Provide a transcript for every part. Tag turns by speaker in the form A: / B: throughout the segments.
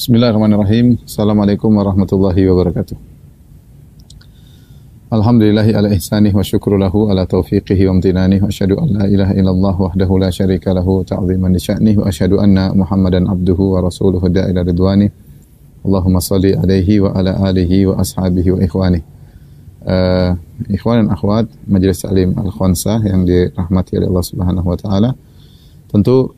A: Bismillahirrahmanirrahim. Assalamualaikum warahmatullahi wabarakatuh. Alhamdulillahi ala ihsanih wa syukru lahu ala taufiqihi wa amtinanih wa asyhadu an la ilaha illallah wahdahu la syarika lahu ta'ziman li sya'nih wa asyhadu anna Muhammadan abduhu wa rasuluhu da'ila ridwanih. Allahumma salli alaihi wa ala alihi wa ashabihi wa ikhwanih. Ikhwan dan akhwat Majelis Ta'lim Al-Khansah yang dirahmati oleh Allah Subhanahu wa taala. Tentu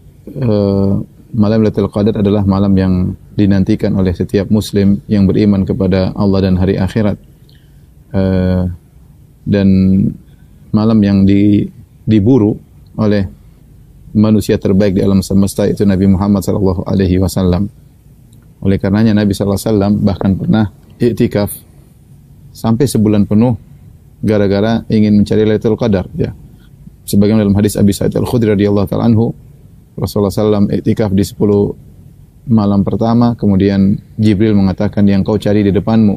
A: malam Lailatul Qadar adalah malam yang dinantikan oleh setiap muslim yang beriman kepada Allah dan hari akhirat. Dan malam yang diburu oleh manusia terbaik di alam semesta, itu Nabi Muhammad sallallahu alaihi wasallam. Oleh karenanya Nabi sallallahu alaihi wasallam bahkan pernah i'tikaf sampai sebulan penuh gara-gara ingin mencari Lailatul Qadar, ya. Sebagaimana dalam hadis Abi Sa'id Al-Khudri radhiyallahu ta'ala anhu, Rasulullah SAW i'tikaf di 10 malam pertama, kemudian Jibril mengatakan, yang kau cari di depanmu,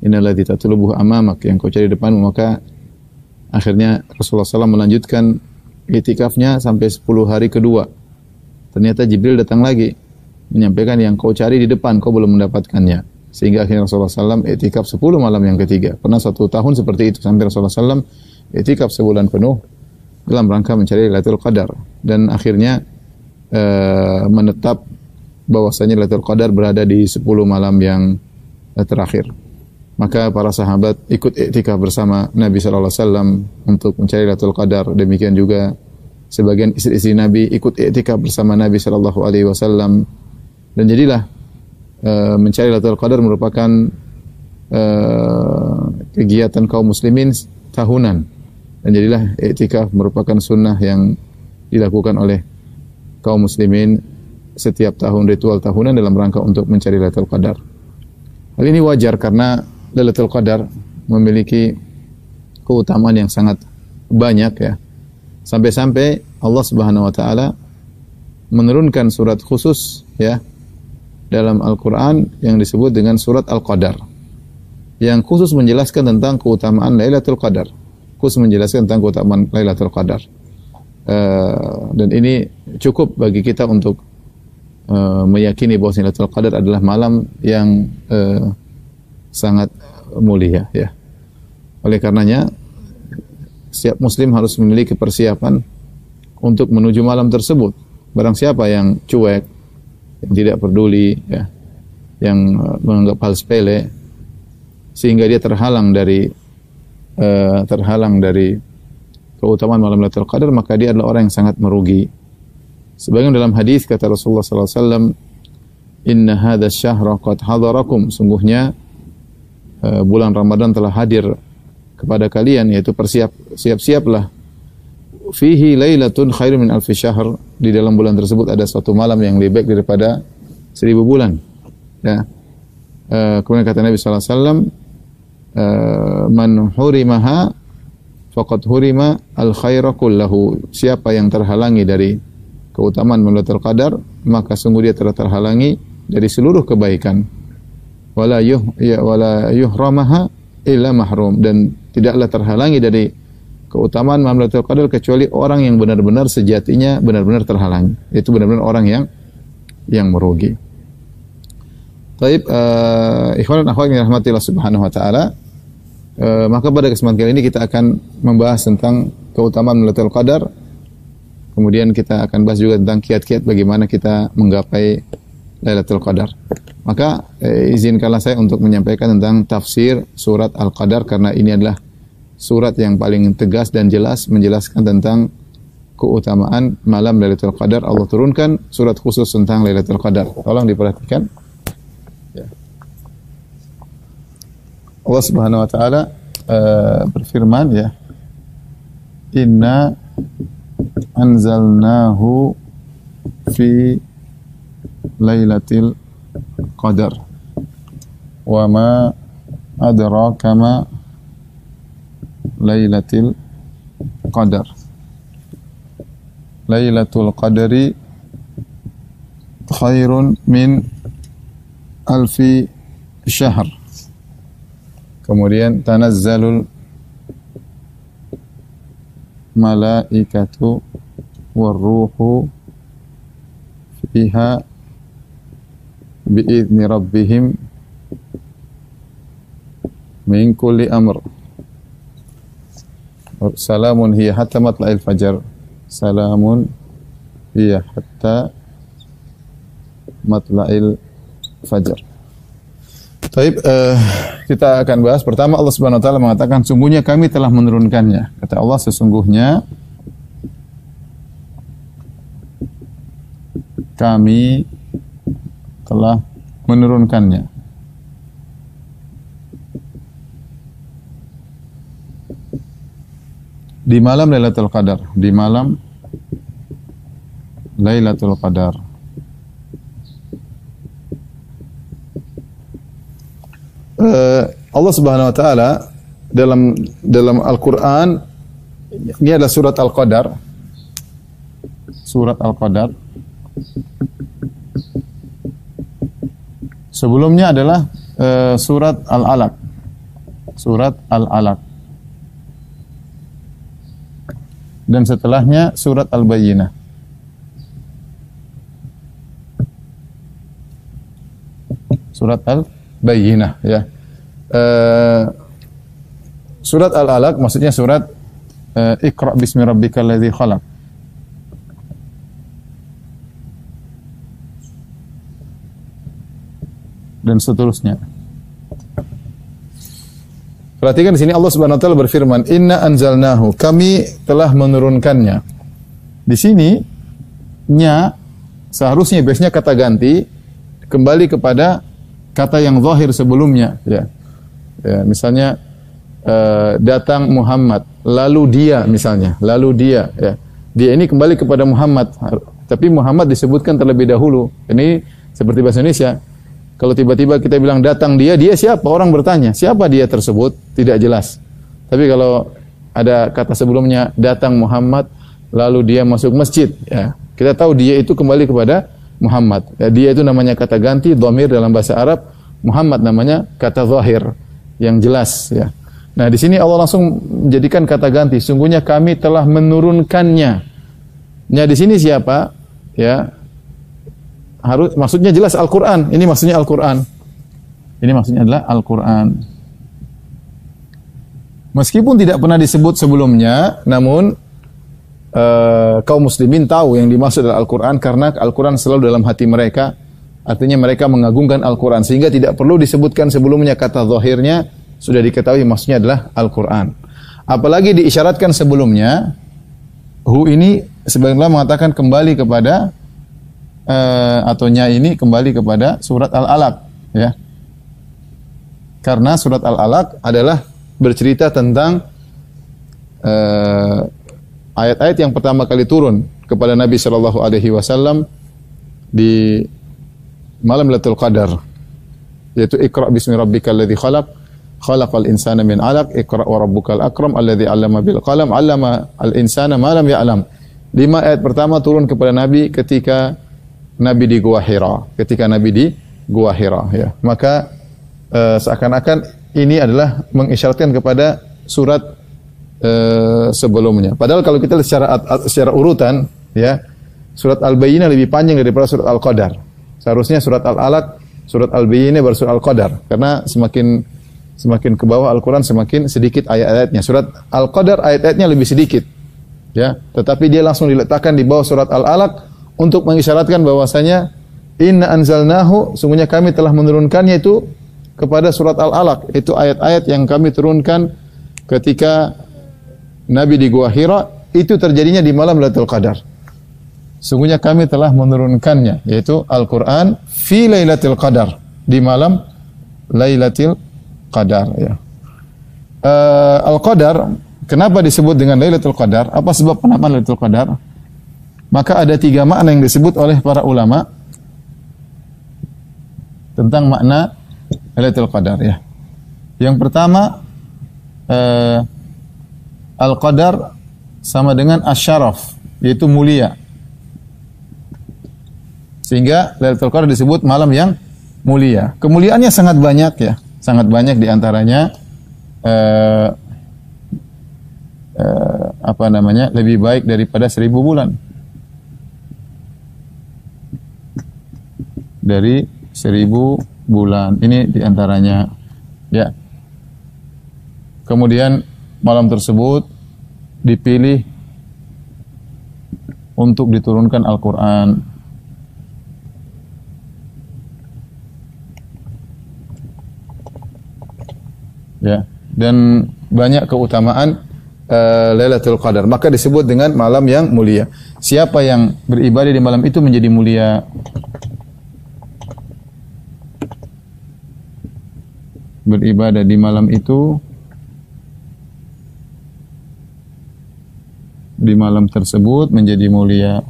A: innalladzi tatlubuhu amamak, yang kau cari di depanmu. Maka akhirnya Rasulullah SAW melanjutkan i'tikafnya sampai 10 hari kedua. Ternyata Jibril datang lagi menyampaikan, yang kau cari di depan, kau belum mendapatkannya. Sehingga akhirnya Rasulullah SAW i'tikaf 10 malam yang ketiga. Pernah 1 tahun seperti itu, sampai Rasulullah SAW i'tikaf sebulan penuh dalam rangka mencari Lailatul Qadar. Dan akhirnya menetap bahwasanya Lailatul Qadar berada di 10 malam yang terakhir. Maka para sahabat ikut i'tikaf bersama Nabi sallallahu alaihi wasallam untuk mencari Lailatul Qadar. Demikian juga sebagian istri-istri Nabi ikut i'tikaf bersama Nabi sallallahu alaihi wasallam. Dan jadilah mencari Lailatul Qadar merupakan kegiatan kaum muslimin tahunan. Dan jadilah i'tikaf merupakan sunnah yang dilakukan oleh kaum muslimin setiap tahun, ritual tahunan dalam rangka untuk mencari Lailatul Qadar. Hal ini wajar karena Lailatul Qadar memiliki keutamaan yang sangat banyak, ya. Sampai-sampai Allah Subhanahu wa taala menurunkan surat khusus, ya, dalam Al-Qur'an yang disebut dengan surat Al-Qadar, yang khusus menjelaskan tentang keutamaan Lailatul Qadar, khusus menjelaskan tentang keutamaan Lailatul Qadar. Dan ini cukup bagi kita untuk meyakini bahwa Lailatul Qadar adalah malam yang sangat mulia, ya. Oleh karenanya setiap muslim harus memiliki persiapan untuk menuju malam tersebut. Barang siapa yang cuek, yang tidak peduli, ya, yang menganggap hal sepele sehingga dia terhalang dari keutamaan malam Lailatul Qadar, maka dia adalah orang yang sangat merugi. Sebagaimana dalam hadis kata Rasulullah sallallahu alaihi wasallam, "Inna hadzal syahra qad hadarakum." Sungguhnya bulan Ramadan telah hadir kepada kalian, yaitu siap-siaplah. Fihi lailatun khairun min alfi syahr. Di dalam bulan tersebut ada suatu malam yang lebih baik daripada 1000 bulan. Ya. Kemudian kata Nabi sallallahu alaihi wasallam, "Man hurimaha faqad hurima al-khaira kullahu." Siapa yang terhalangi dari keutamaan Lailatul Qadar, maka sungguh dia telah terhalangi dari seluruh kebaikan. Wala yuhramaha illa mahrum. Dan tidaklah terhalangi dari keutamaan Lailatul Qadar kecuali orang yang benar-benar sejatinya benar-benar terhalangi. Itu benar-benar orang yang merugi. Baik, ikhwan dan akhwat yang dirahmati Allah Subhanahu wa taala. Maka pada kesempatan kali ini kita akan membahas tentang keutamaan Lailatul Qadar. Kemudian kita akan bahas juga tentang kiat-kiat bagaimana kita menggapai Lailatul Qadar. Maka izinkanlah saya untuk menyampaikan tentang tafsir surat Al-Qadar, karena ini adalah surat yang paling tegas dan jelas menjelaskan tentang keutamaan malam Lailatul Qadar. Allah turunkan surat khusus tentang Lailatul Qadar. Tolong diperhatikan. Ya. Allah Subhanahu wa taala berfirman, ya, "Inna anzalnahu fi lailatul qadar wa ma adraka ma lailatul qadar. Lailatul qadri khairun min alfi syahr." Kemudian tanazzalul malaikatu warruhu fiha bi'izni rabbihim min kulli amr. Salamun hiya hatta matla'il fajar. Salamun hiya hatta matla'il fajar. Taib, kita akan bahas. Pertama, Allah Subhanahu wa taala mengatakan, sungguhnya kami telah menurunkannya. Kata Allah, sesungguhnya kami telah menurunkannya. Di malam Lailatul Qadar, di malam Lailatul Qadar. Allah Subhanahu wa taala dalam Al-Qur'an, ini adalah surat Al-Qadar. Surat Al-Qadar. Sebelumnya adalah surat Al-Alaq. Surat Al-Alaq. Dan setelahnya surat Al-Bayyinah. Surat Al-Bayyinah, ya. Surat Al-Alaq maksudnya surat Iqra bismi rabbikal ladzi khalaq. Dan seterusnya. Perhatikan di sini Allah Subhanahu wa taala berfirman, "Inna anzalnahu," kami telah menurunkannya. Di sini nya seharusnya biasanya kata ganti kembali kepada kata yang zahir sebelumnya, ya. Ya, misalnya datang Muhammad, lalu dia misalnya, lalu dia, ya. Dia ini kembali kepada Muhammad, tapi Muhammad disebutkan terlebih dahulu. Ini seperti bahasa Indonesia. Kalau tiba-tiba kita bilang datang dia, dia siapa? Orang bertanya, siapa dia tersebut? Tidak jelas. Tapi kalau ada kata sebelumnya, datang Muhammad, lalu dia masuk masjid, ya. Kita tahu dia itu kembali kepada Muhammad. Ya, dia itu namanya kata ganti, dhamir dalam bahasa Arab. Muhammad namanya kata zahir, yang jelas, ya. Nah, di sini Allah langsung menjadikan kata ganti. Sungguhnya kami telah menurunkannya. Nya di sini siapa? Ya. Maksudnya jelas Al-Qur'an. Ini maksudnya Al-Qur'an. Ini maksudnya adalah Al-Qur'an. Meskipun tidak pernah disebut sebelumnya, namun kaum muslimin tahu yang dimaksud adalah Al-Qur'an karena Al-Qur'an selalu dalam hati mereka. Artinya mereka mengagungkan Al-Qur'an sehingga tidak perlu disebutkan sebelumnya kata zahirnya, sudah diketahui maksudnya adalah Al-Qur'an. Apalagi diisyaratkan sebelumnya, hu ini sebenarnya mengatakan kembali kepada atau nya ini kembali kepada surat Al-Alaq, ya. Karena surat Al-Alaq adalah bercerita tentang ayat-ayat yang pertama kali turun kepada Nabi sallallahu alaihi wasallam di malam Lailatul Qadar, yaitu Iqra bismi rabbikal ladzi khalaq, khalaqal insana min 'alaq, Iqra wa rabbukal akram alladzi 'allama bil qalam, 'allama al insana ma lam ya'lam. 5 ayat pertama turun kepada Nabi ketika Nabi di Gua Hira, ya. Maka seakan-akan ini adalah mengisyaratkan kepada surat sebelumnya. Padahal kalau kita lihat secara urutan, ya, surat Al-Bayyinah lebih panjang daripada surat Al-Qadar. Seharusnya surat Al-Alaq, surat Al-Bayyinah baru surat Al-Qadar, karena semakin ke bawah Al-Qur'an semakin sedikit ayat-ayatnya. Surat Al-Qadar ayat-ayatnya lebih sedikit, ya, tetapi dia langsung diletakkan di bawah surat Al-Alaq untuk mengisyaratkan bahwasanya inna anzalnahu, sungguhnya kami telah menurunkannya itu kepada surat Al-Alaq. Itu ayat-ayat yang kami turunkan ketika Nabi di Gua Hira, itu terjadinya di malam Lailatul Qadar. Sungguhnya kami telah menurunkannya, yaitu Al-Qur'an fi Lailatul Qadar, di malam Lailatul Qadar, ya. Al-Qadar kenapa disebut dengan Lailatul Qadar? Apa sebab penamaan Lailatul Qadar? Maka ada 3 makna yang disebut oleh para ulama tentang makna Lailatul Qadar, ya. Yang pertama, Al-Qadar sama dengan Asy-Syaraf, yaitu mulia. Sehingga Lailatul Qadar disebut malam yang mulia. Kemuliaannya sangat banyak, ya. Sangat banyak di antaranya lebih baik daripada 1000 bulan. Dari 1000 bulan. Ini diantaranya. Ya. Kemudian malam tersebut dipilih untuk diturunkan Al-Quran. Ya. Dan banyak keutamaan Lailatul Qadar. Maka disebut dengan malam yang mulia. Siapa yang beribadah di malam itu menjadi mulia. Beribadah di malam itu, di malam tersebut menjadi mulia.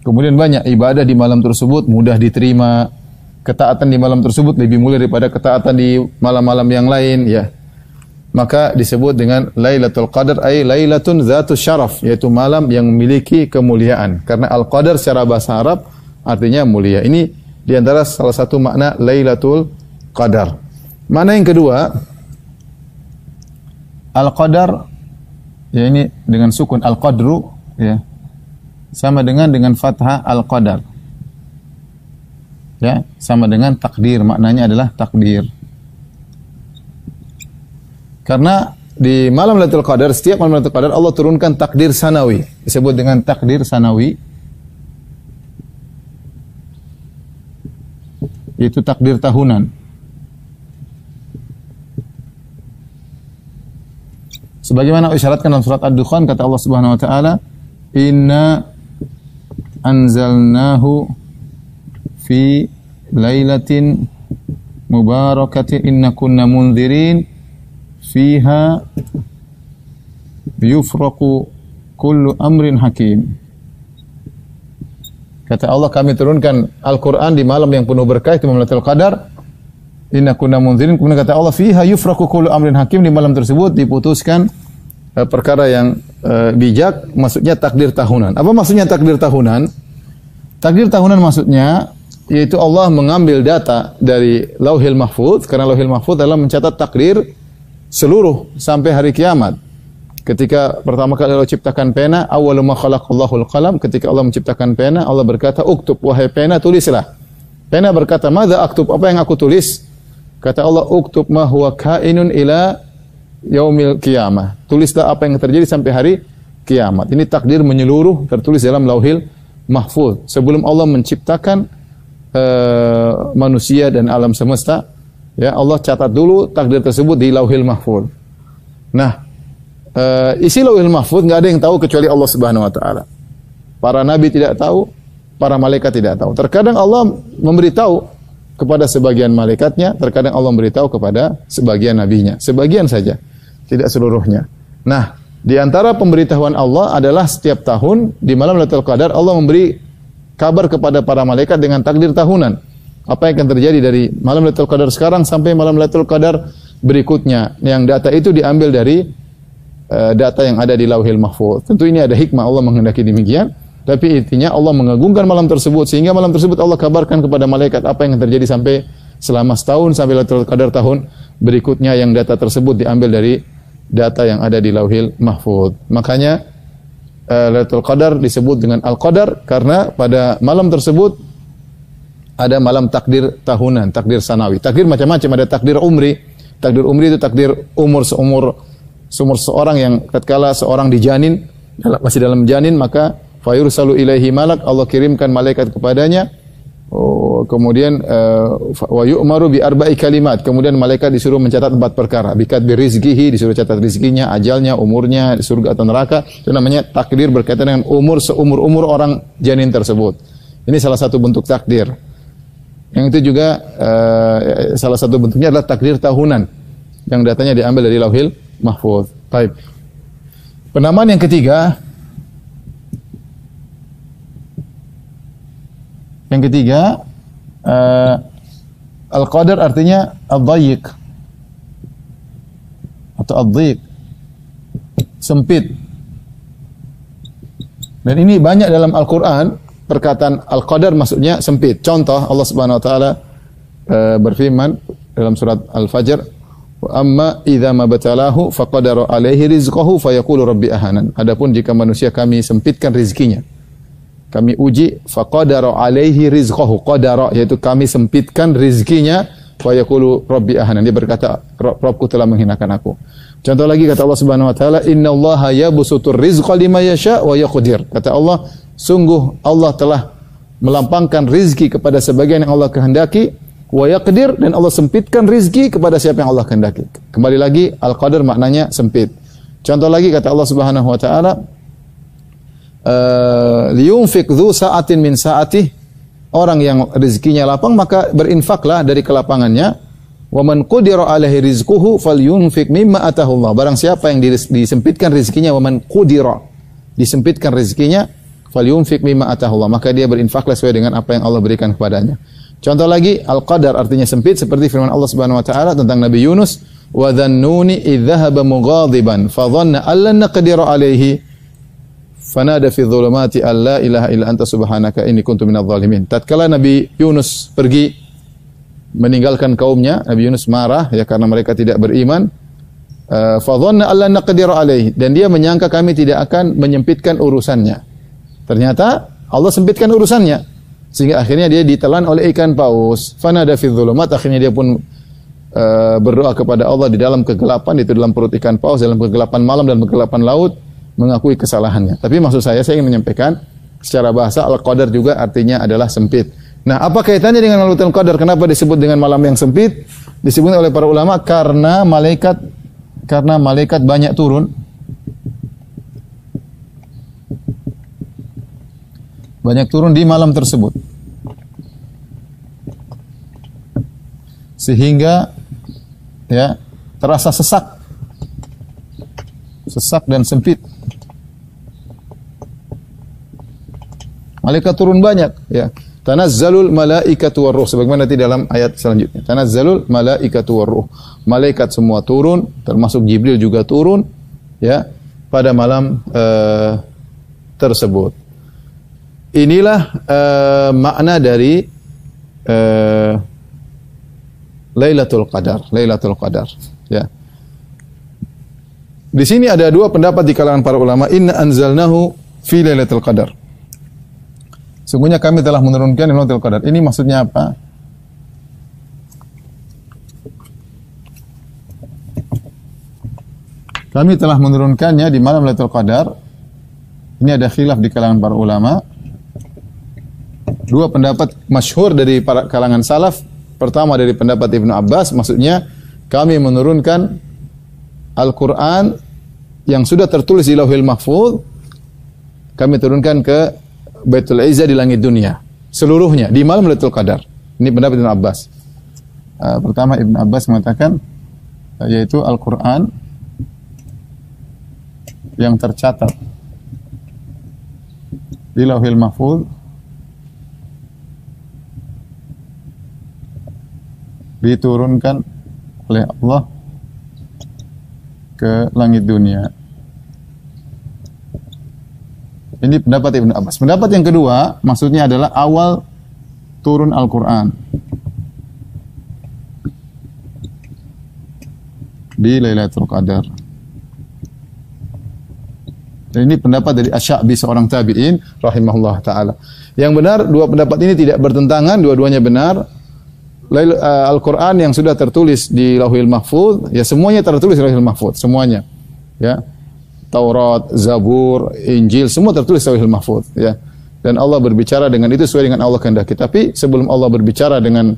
A: Kemudian banyak ibadah di malam tersebut mudah diterima. Ketaatan di malam tersebut lebih mulia daripada ketaatan di malam-malam yang lain, ya. Maka disebut dengan Lailatul Qadar, ay lailatun dzatus syaraf, yaitu malam yang memiliki kemuliaan. Karena Al-Qadar secara bahasa Arab artinya mulia. Ini diantara salah satu makna Lailatul Qadar. Makna yang kedua, Al-Qadar, ya ini dengan sukun Al-Qadru, ya, sama dengan fathah Al-Qadar. Ya, sama dengan takdir, maknanya adalah takdir. Karena di malam Lailatul Qadar, setiap malam Lailatul Qadar Allah turunkan takdir sanawi, disebut dengan takdir sanawi. Itu takdir tahunan. Sebagaimana isyaratkan dalam surat Ad-Dukhan, kata Allah Subhanahu wa taala, "Inna anzalnahu fi lailatin mubarakatin inna kunna mundzirin fiha yufraqu kullu amrin hakim." Kata Allah, kami turunkan Al-Quran di malam yang penuh berkah, itu malam Lailatul Qadar. Inna kunna mundzirin. Kemudian kata Allah, fiha yufraqu kullu amrin hakim, di malam tersebut diputuskan perkara yang bijak, maksudnya takdir tahunan. Apa maksudnya takdir tahunan? Takdir tahunan maksudnya yaitu Allah mengambil data dari Lauhil Mahfuz, karena Lauhil Mahfuz adalah mencatat takdir seluruh sampai hari kiamat. Ketika pertama kali Allah ciptakan pena, awwalu ma khalaqallahul qalam, ketika Allah menciptakan pena, Allah berkata, "Uktub, wahai pena, tulislah." Pena berkata, "Madza aktub?" Apa yang aku tulis? Kata Allah, "Uktub ma huwa kainun ila yaumil qiyamah." Tulislah apa yang terjadi sampai hari kiamat. Ini takdir menyeluruh tertulis dalam Lauhil Mahfuz. Sebelum Allah menciptakan manusia dan alam semesta, ya, Allah catat dulu takdir tersebut di Lauhil Mahfuz. Nah, isi Lauhil Mahfuz enggak ada yang tahu kecuali Allah Subhanahu wa taala. Para nabi tidak tahu, para malaikat tidak tahu. Terkadang Allah memberitahu kepada sebagian malaikatnya, terkadang Allah memberitahu kepada sebagian nabinya, sebagian saja, tidak seluruhnya. Nah, di antara pemberitahuan Allah adalah setiap tahun di malam Lailatul Qadar Allah memberi kabar kepada para malaikat dengan takdir tahunan. Apa yang akan terjadi dari malam Lailatul Qadar sekarang sampai malam Lailatul Qadar berikutnya. Yang data itu diambil dari data yang ada di Lauhil Mahfuz. Tentu ini ada hikmah Allah menghendaki demikian, tapi intinya Allah mengagungkan malam tersebut sehingga malam tersebut Allah kabarkan kepada malaikat apa yang terjadi sampai selama setahun sampai Lailatul Qadar tahun berikutnya, yang data tersebut diambil dari data yang ada di Lauhil Mahfuz. Makanya Lailatul Qadar disebut dengan Al-Qadar karena pada malam tersebut ada malam takdir tahunan, takdir sanawi. Takdir macam-macam, ada takdir umri. Takdir umri itu takdir umur seorang yang tatkala seorang dijanin, masih dalam janin, maka fayursalu ilaihi malak, Allah kirimkan malaikat kepadanya. Kemudian wa yu'maru bi arba'i kalimat, kemudian malaikat disuruh mencatat 4 perkara. Bikatbi rizqihi, disuruh catat rizkinya, ajalnya, umurnya, surga atau neraka. Itu namanya takdir berkaitan dengan umur seumur-umur orang janin tersebut. Ini salah satu bentuk takdir. Yang itu juga salah satu bentuknya adalah takdir tahunan yang datanya diambil dari Lauhil Mahfuz. Baik. Penamaan yang ketiga, Al-Qadar artinya ad-dayyiq atau ad-dhiq, sempit. Dan ini banyak dalam Al-Quran, perkataan Al-Qadar maksudnya sempit. Contoh, Allah Subhanahu wa taala berfirman dalam surat Al-Fajr, "Wa amma idza mabtalahu faqadara alaihi rizqahu fayaqulu rabbi ahanan." Adapun jika manusia kami sempitkan rezekinya, kami uji, faqadara alaihi rizqahu, qadara yaitu kami sempitkan rizkinya, fa yaqulu rabbi ahana, dia berkata Rabbku telah menghinakan aku. Contoh lagi kata Allah Subhanahu wa taala, innallaha yabsutur rizqa liman yasha wa yaqdir. Kata Allah, sungguh Allah telah melampangkan rizki kepada sebagian yang Allah kehendaki, wa yaqdir, dan Allah sempitkan rizki kepada siapa yang Allah kehendaki. Kembali lagi, al-qadar maknanya sempit. Contoh lagi kata Allah Subhanahu wa taala, liyunfiq dzu sa'atin min sa'atih, orang yang rezekinya lapang maka berinfaklah dari kelapangannya. Wa man qudira alaihi rizquhu falyunfiq mimma atahu Allah. Barang siapa yang disempitkan rezekinya, wa man qudira, disempitkan rezekinya, falyunfiq mimma atahu Allah, maka dia berinfaklah sesuai dengan apa yang Allah berikan kepadanya. Contoh lagi, al-qadar artinya sempit, seperti firman Allah Subhanahu wa taala tentang Nabi Yunus, wa dhannuni idh dhahaba mughadiban fa dhanna an lan naqdira alaihi fanada fi dhulumati alla ilaha illa anta subhanaka inni kuntu minadh dhalimin. Tatkala Nabi Yunus pergi meninggalkan kaumnya, Nabi Yunus marah ya karena mereka tidak beriman. Fa dhanna an lan naqdira alaihi, dan dia menyangka kami tidak akan menyempitkan urusannya. Ternyata Allah sempitkan urusannya, sehingga akhirnya dia ditelan oleh ikan paus. Fanada fi dhulumat, akhirnya dia pun berdoa kepada Allah di dalam kegelapan, itu dalam perut ikan paus, dalam kegelapan malam dan kegelapan laut, mengakui kesalahannya. Tapi maksud saya ingin menyampaikan secara bahasa al-qadar juga artinya adalah sempit. Nah, apa kaitannya dengan Lailatul Qadar? Kenapa disebut dengan malam yang sempit? Disebut oleh para ulama karena malaikat banyak turun. Banyak turun di malam tersebut. Sehingga ya terasa sesak dan sempit. Malaikat turun banyak, ya. Tanazzalul malaikatu warruh, sebagaimana nanti dalam ayat selanjutnya. Tanazzalul malaikatu warruh. Malaikat semua turun, termasuk Jibril juga turun, ya, pada malam tersebut. Inilah makna dari Lailatul Qadar, Lailatul Qadar, ya. Di sini ada dua pendapat di kalangan para ulama, inna anzalnahu fi Lailatul Qadar. Sungguhnya kami telah menurunkan Lailatul Qadar. Ini maksudnya apa? Kami telah menurunkannya di malam Lailatul Qadar. Ini ada khilaf di kalangan para ulama. Dua pendapat masyhur dari para kalangan salaf. Pertama dari pendapat Ibnu Abbas, maksudnya kami menurunkan Al-Quran yang sudah tertulis di Lauhil Mahfuz, kami turunkan ke Baitul Izzah di langit dunia seluruhnya di malam Lailatul Qadar. Ini pendapat Ibnu Abbas. Pertama Ibnu Abbas mengatakan yaitu Al-Quran yang tercatat di Lauhil Mahfuz diturunkan oleh Allah ke langit dunia. Ini pendapat Ibnu Abbas. Pendapat yang kedua, maksudnya adalah awal turun Al-Quran di Lailatul Qadar. Dan ini pendapat dari Asy-Sya'bi, seorang tabi'in rahimahullah taala. Yang benar, dua pendapat ini tidak bertentangan, dua-duanya benar. Al-Quran yang sudah tertulis di Lauhil Mahfuz, ya semuanya tertulis di Lauhil Mahfuz, semuanya. Ya. Taurat, Zabur, Injil, semua tertulis di Lauhil Mahfuz, ya. Dan Allah berbicara dengan itu sesuai dengan Allah kehendaki. Tapi sebelum Allah berbicara dengan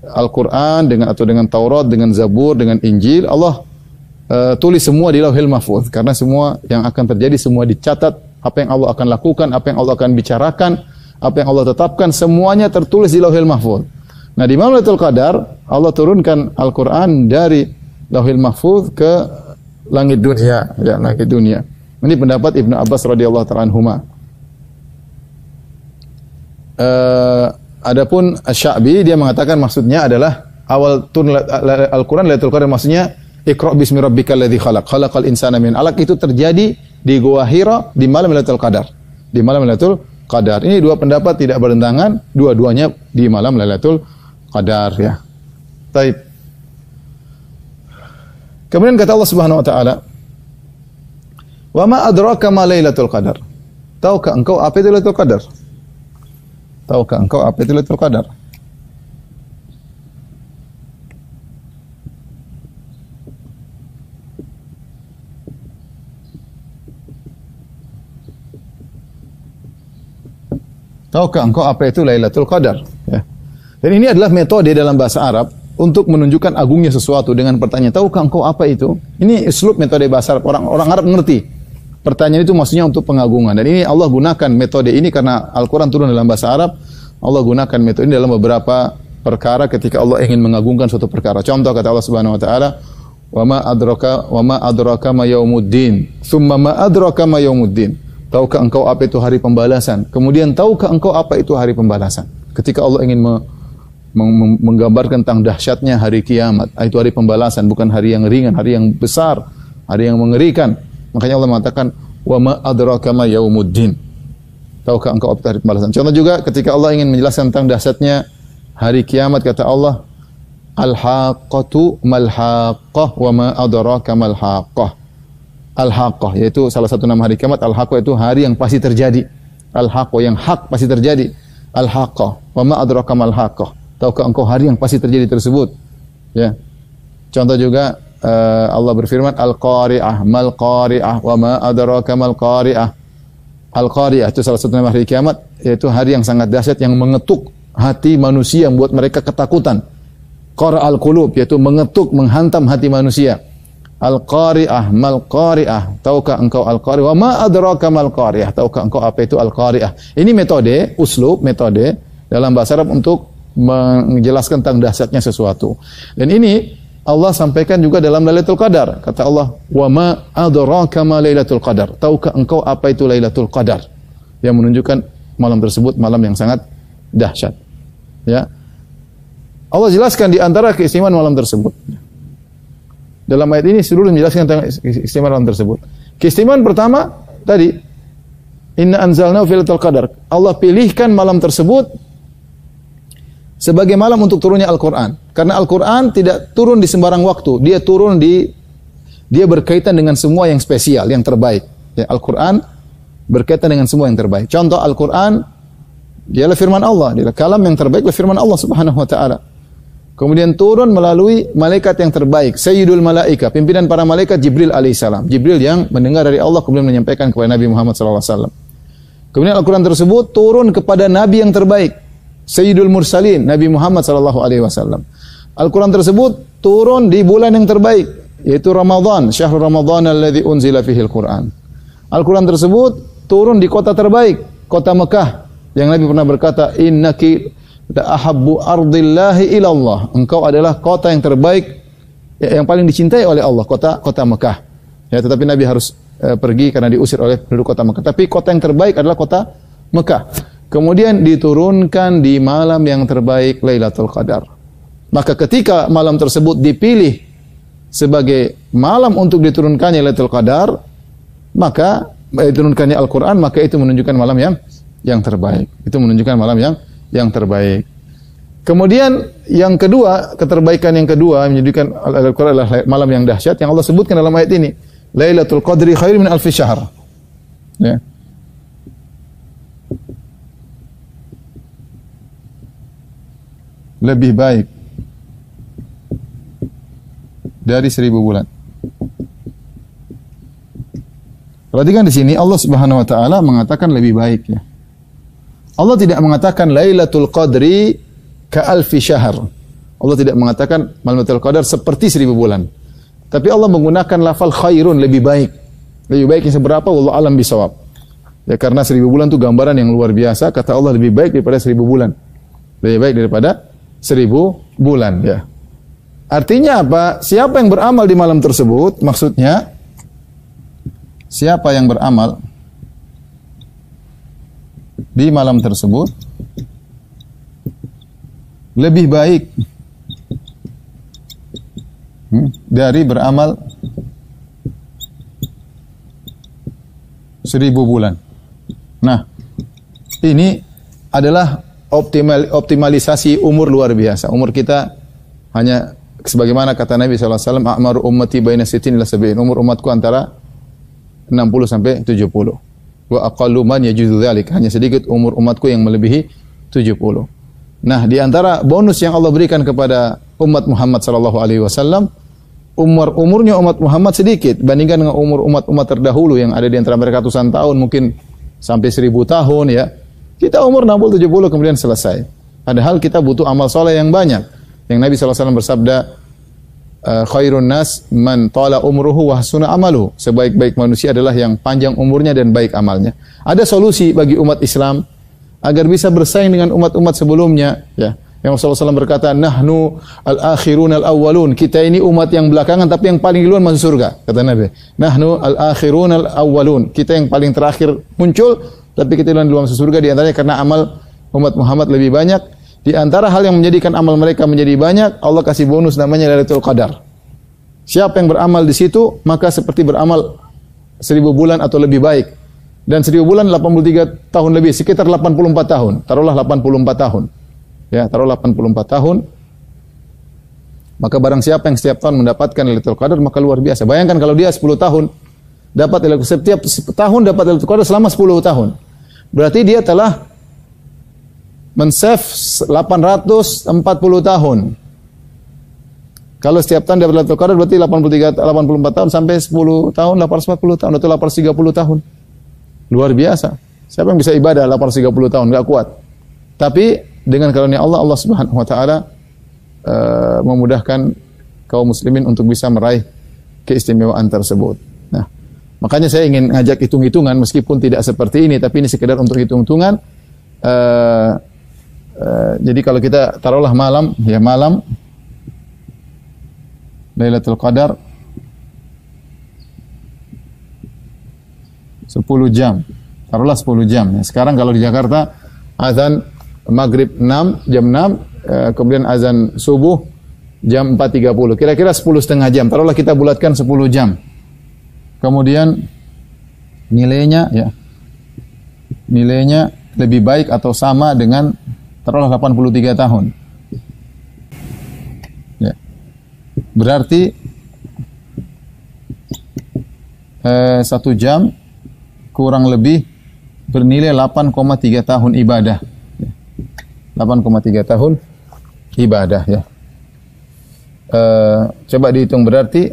A: Al-Quran, dengan Taurat, dengan Zabur, dengan Injil, Allah tulis semua di Lauhil Mahfuz, karena semua yang akan terjadi semua dicatat, apa yang Allah akan lakukan, apa yang Allah akan bicarakan, apa yang Allah tetapkan, semuanya tertulis di Lauhil Mahfuz. Nah, di malam Lailatul Qadar Allah turunkan Al-Quran dari Lauhil Mahfuz ke langit dunia, ya, langit dunia. Ini pendapat Ibnu Abbas radhiyallahu ta'ala anhuma. Adapun Asy-Sya'bi dia mengatakan maksudnya adalah awal turun Al-Quran Lailatul Qadar, maksudnya Iqra' bismi rabbikal ladzi khalaq, khalaqal insana min 'alaq, itu terjadi di Gua Hira di malam Lailatul Qadar. Di malam Lailatul Qadar. Ini dua pendapat tidak bertentangan, dua-duanya di malam Lailatul Qadar, ya. Baik. Kemudian kata Allah Subhanahu wa taala, "Wa ma adraka ma Lailatul Qadar?" Tahukah engkau apa itu Lailatul Qadar? Tahukah engkau apa itu Lailatul Qadar? Tahukah engkau apa itu Lailatul Qadar? Ya. Dan ini adalah metode dalam bahasa Arab untuk menunjukkan agungnya sesuatu dengan pertanyaan, tahukah engkau apa itu? Ini uslub metode bahasa Arab. Orang Arab mengerti. Pertanyaan itu maksudnya untuk pengagungan. Dan ini Allah gunakan metode ini karena Al-Quran turun dalam bahasa Arab. Allah gunakan metode ini dalam beberapa perkara ketika Allah ingin mengagungkan suatu perkara. Contoh kata Allah Subhanahu wa taala, "Wa ma adraka ma yaumuddin." Tsumma ma adraka ma yaumuddin. Tahukah engkau apa itu hari pembalasan? Kemudian tahukah engkau apa itu hari pembalasan? Ketika Allah ingin menggambarkan tentang dahsyatnya hari kiamat, itu hari pembalasan, bukan hari yang ringan, hari yang besar, hari yang mengerikan. Makanya Allah mengatakan, "Wa ma adraka ma yaumuddin." Tahukah engkau apa itu hari pembalasan? Contoh juga ketika Allah ingin menjelaskan tentang dahsyatnya hari kiamat, kata Allah, "Al-haqqatu mal-haqqah wa ma adraka mal-haqqah." Al-haqqah yaitu salah satu nama hari kiamat. Al-haqqah itu hari yang pasti terjadi. Al-haqqah yang hak pasti terjadi. Al-haqqah wa ma adraka mal-haqqah. Tahukah engkau hari yang pasti terjadi tersebut? Ya. Contoh juga Allah berfirman, Al-qari'ah mal-qari'ah wa ma adraka mal-qari'ah. Al-qari'ah itu salah satu nama hari kiamat, yaitu hari yang sangat dahsyat yang mengetuk hati manusia, membuat mereka ketakutan. Qara'al qulub yaitu mengetuk, menghantam hati manusia. Al-qari'ah mal-qari'ah. Tahukah engkau al-qari'ah? Wa ma adraka mal-qari'ah. Tahukah engkau apa itu al-qari'ah? Ini metode, uslub, metode dalam bahasa Arab untuk menjelaskan tentang dahsyatnya sesuatu. Dan ini Allah sampaikan juga dalam Lailatul Qadar. Kata Allah, "Wa ma adraka ma Lailatul Qadar." Tahukah engkau apa itu Lailatul Qadar? Yang menunjukkan malam tersebut malam yang sangat dahsyat. Ya. Allah jelaskan di antara keistimewaan malam tersebut. Dalam ayat ini seluruh menjelaskan tentang keistimewaan malam tersebut. Keistimewaan pertama tadi, "Inna anzalnahu fi Lailatul Qadar." Allah pilihkan malam tersebut sebagai malam untuk turunnya Al-Quran. Karena Al-Quran tidak turun di sembarang waktu. Dia berkaitan dengan semua yang spesial, yang terbaik. Ya, Al-Quran berkaitan dengan semua yang terbaik. Contoh Al-Quran, dialah firman Allah. Dialah kalam yang terbaik, adalah firman Allah Subhanahu wa ta'ala. Kemudian turun melalui malaikat yang terbaik, Sayyidul Malaika, pimpinan para malaikat, Jibril alaihissalam. Jibril yang mendengar dari Allah kemudian menyampaikan kepada Nabi Muhammad sallallahu alaihi wasallam. Kemudian Al-Quran tersebut turun kepada Nabi yang terbaik, Sayyidul Mursalin, Nabi Muhammad sallallahu alaihi wasallam. Al-Quran tersebut turun di bulan yang terbaik, yaitu Ramadan, Syahrul Ramadan alladzi unzila fihi Al-Quran. Al-Quran tersebut turun di kota terbaik, kota Mekah, yang Nabi pernah berkata, "Innaki la ahabbu ardillahi ila Allah." Engkau adalah kota yang terbaik, yang paling dicintai oleh Allah, kota Mekah. Ya, tetapi Nabi harus pergi karena diusir oleh penduduk kota Mekah. Tapi kota yang terbaik adalah kota Mekah. Kemudian diturunkan di malam yang terbaik, Lailatul Qadar. Maka ketika malam tersebut dipilih sebagai malam untuk diturunkannya Lailatul Qadar, maka diturunkannya Al-Quran, maka itu menunjukkan malam yang terbaik. Itu menunjukkan malam yang terbaik. Kemudian yang kedua, keterbaikan yang kedua menjadikan Al-Quran adalah malam yang dahsyat yang Allah sebutkan dalam ayat ini. Lailatul Qadri khairum min alfi syahr. Ya. Lebih baik dari 1000 bulan. Perhatikan di sini Allah Subhanahu wa taala mengatakan lebih baik, ya. Allah tidak mengatakan Lailatul Qadri ka alfi syahr. Allah tidak mengatakan Lailatul Qadar seperti 1000 bulan. Tapi Allah menggunakan lafal khairun, lebih baik. Lebih baik yang seberapa? Wallahu alam bisawab. Ya, karena 1000 bulan itu gambaran yang luar biasa. Kata Allah lebih baik daripada 1000 bulan. Lebih baik daripada 1000 bulan, ya. Artinya apa? Siapa yang beramal di malam tersebut? Maksudnya siapa yang beramal di malam tersebut lebih baik dari beramal 1000 bulan. Nah, ini adalah optimalisasi umur luar biasa. Umur kita hanya sebagaimana kata Nabi sallallahu alaihi wasallam, "A'maru ummati baina sittin ila sab'in." Umur umatku antara 60 sampai 70. wa aqallu man yajuzu dzalik. Hanya sedikit umur umatku yang melebihi 70. Nah, di antara bonus yang Allah berikan kepada umat Muhammad sallallahu alaihi wasallam, umurnya umat Muhammad sedikit bandingkan dengan umur umat-umat terdahulu yang ada di antara mereka ratusan tahun, mungkin sampai 1000 tahun ya. Kita umur 60 70 kemudian selesai. Padahal kita butuh amal soleh yang banyak. Yang Nabi sallallahu alaihi wasallam bersabda, khairun nas man tala umruhu wa hasuna amaluhu. Sebaik-baik manusia adalah yang panjang umurnya dan baik amalnya. Ada solusi bagi umat Islam agar bisa bersaing dengan umat-umat sebelumnya, ya. Yang Rasulullah SAW berkata, nahnu al-akhirun al-awwalun. Kita ini umat yang belakangan tapi yang paling duluan masuk surga, kata Nabi. Nahnu al-akhirun al-awwalun. Kita yang paling terakhir muncul tapi kita duluan masuk surga, di antaranya karena amal umat Muhammad lebih banyak. Di antara hal yang menjadikan amal mereka menjadi banyak, Allah kasih bonus namanya Lailatul Qadar. Siapa yang beramal di situ, maka seperti beramal 1000 bulan atau lebih baik. Dan 1000 bulan 83 tahun lebih, sekitar 84 tahun. Taruhlah 84 tahun. Ya, taruh 84 tahun. Maka barang siapa yang setiap tahun mendapatkan Lailatul Qadar, maka luar biasa. Bayangkan kalau dia 10 tahun dapat setiap tahun dapat Lailatul Qadar selama 10 tahun. Berarti dia telah men-save 840 tahun. Kalau setiap tahun dapat Lailatul Qadar berarti 84 tahun sampai 10 tahun 840 tahun atau 830 tahun. Luar biasa. Siapa yang bisa ibadah 830 tahun? Enggak kuat. Tapi dengan karunia Allah, Allah Subhanahu wa taala memudahkan kaum muslimin untuk bisa meraih keistimewaan tersebut. Nah, makanya saya ingin ngajak hitung-hitungan meskipun tidak seperti ini, tapi ini sekedar untuk hitung-hitungan. Jadi kalau kita taruhlah malam Lailatul Qadar 10 jam. Taruhlah 10 jam. Ya. Sekarang kalau di Jakarta azan maghrib 6, jam 6, kemudian azan subuh jam 4.30. Kira-kira 10,5 jam. Taruhlah kita bulatkan 10 jam. Kemudian nilainya lebih baik atau sama dengan taruhlah 83 tahun. Ya. Berarti 1 jam kurang lebih bernilai 8,3 tahun ibadah. 8,3 tahun ibadah ya. Coba dihitung berarti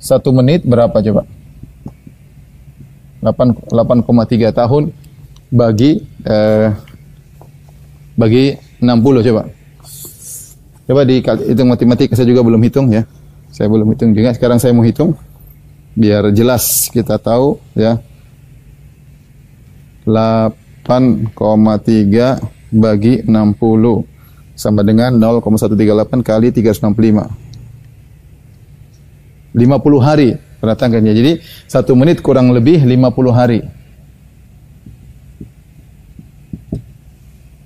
A: 1 menit berapa coba? 8,3 tahun bagi 60 coba. Coba dihitung matematika, saya juga belum hitung ya. Saya belum hitung juga. Sekarang saya mau hitung biar jelas kita tahu ya. 8,3 bagi 60 sama dengan 0,138 kali 365. 50 hari perhatikannya. Jadi 1 menit kurang lebih 50 hari.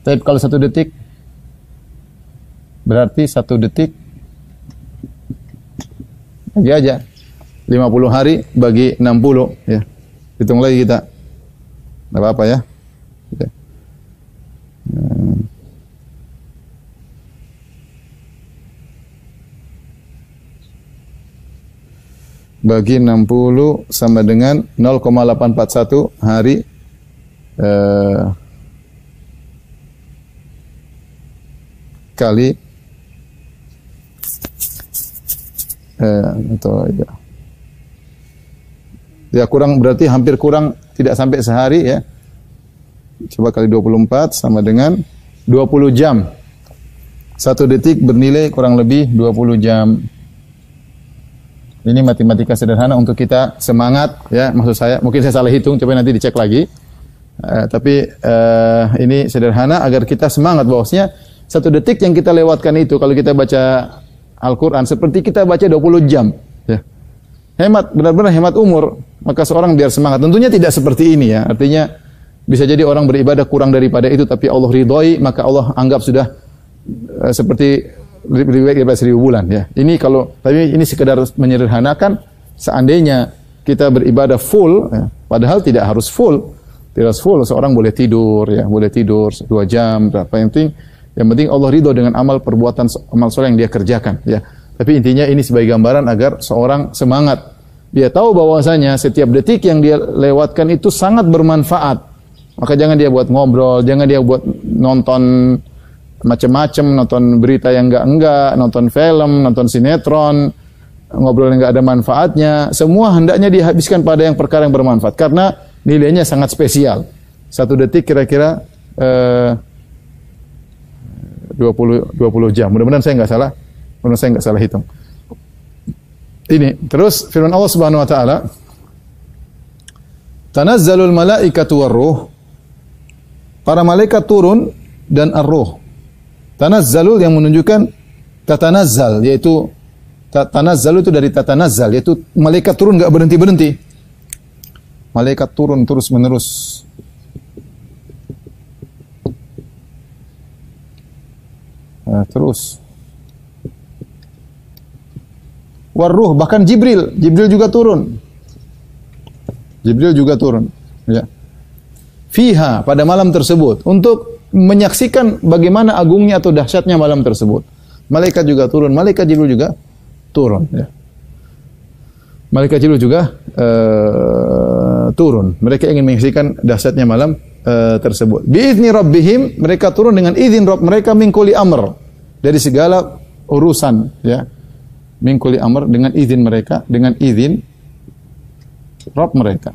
A: Tapi kalau 1 detik berarti 1 detik bagi aja 50 hari bagi 60 ya. Hitung lagi kita. Enggak apa-apa ya. Ya. Bagi 60 sama dengan 0,841 hari kali atau ya kurang, berarti hampir kurang, tidak sampai sehari ya. Coba kali 24 sama dengan 20 jam. 1 detik bernilai kurang lebih 20 jam. Ini matematika sederhana untuk kita semangat ya, maksud saya. Mungkin saya salah hitung, coba nanti dicek lagi. Tapi ini sederhana agar kita semangat bahwasanya 1 detik yang kita lewatkan itu kalau kita baca Al-Quran seperti kita baca 20 jam ya. Hemat, benar-benar hemat umur. Maka seorang biar semangat. Tentunya tidak seperti ini ya. Artinya bisa jadi orang beribadah kurang daripada itu tapi Allah ridhoi, maka Allah anggap sudah seperti lebih baik daripada 1000 bulan ya. Ini kalau, tapi ini sekedar menyederhanakan. Seandainya kita beribadah full ya, padahal tidak harus full. Tidak harus full, seorang boleh tidur ya, boleh tidur 2 jam, berapa yang penting Allah ridho dengan amal perbuatan amal soleh yang dia kerjakan ya. Tapi intinya ini sebagai gambaran agar seorang semangat Dia tahu bahwasanya setiap detik yang dia lewatkan itu sangat bermanfaat. Maka jangan dia buat ngobrol, jangan dia buat nonton macam-macam, nonton berita yang enggak, nonton film, nonton sinetron, ngobrol yang enggak ada manfaatnya. Semua hendaknya dihabiskan pada yang perkara yang bermanfaat karena nilainya sangat spesial. 1 detik kira-kira 20 jam. Mudah-mudahan saya enggak salah. Mudah-mudahan saya enggak salah hitung. Ini terus firman Allah Subhanahu wa taala, "Tanazzalul malaikatu war-ruh." Para malaikat turun dan ar-ruh. Tanazzalul yang menunjukkan tatanazzal, yaitu tanazzal itu dari tatanazzal, yaitu malaikat turun enggak berhenti-berhenti. Malaikat turun terus-menerus. Terus Warruh, bahkan Jibril juga turun. Jibril juga turun, ya. Fiha, pada malam tersebut untuk menyaksikan bagaimana agungnya atau dahsyatnya malam tersebut. Malaikat juga turun, malaikat Jibril juga turun, ya. Malaikat Jibril juga turun. Mereka ingin menyaksikan dahsyatnya malam tersebut. Biizni rabbihim, mereka turun dengan izin Rabb mereka min kulli amr, dari segala urusan, ya. Min kulli amr, dengan izin mereka, dengan izin Rabb mereka.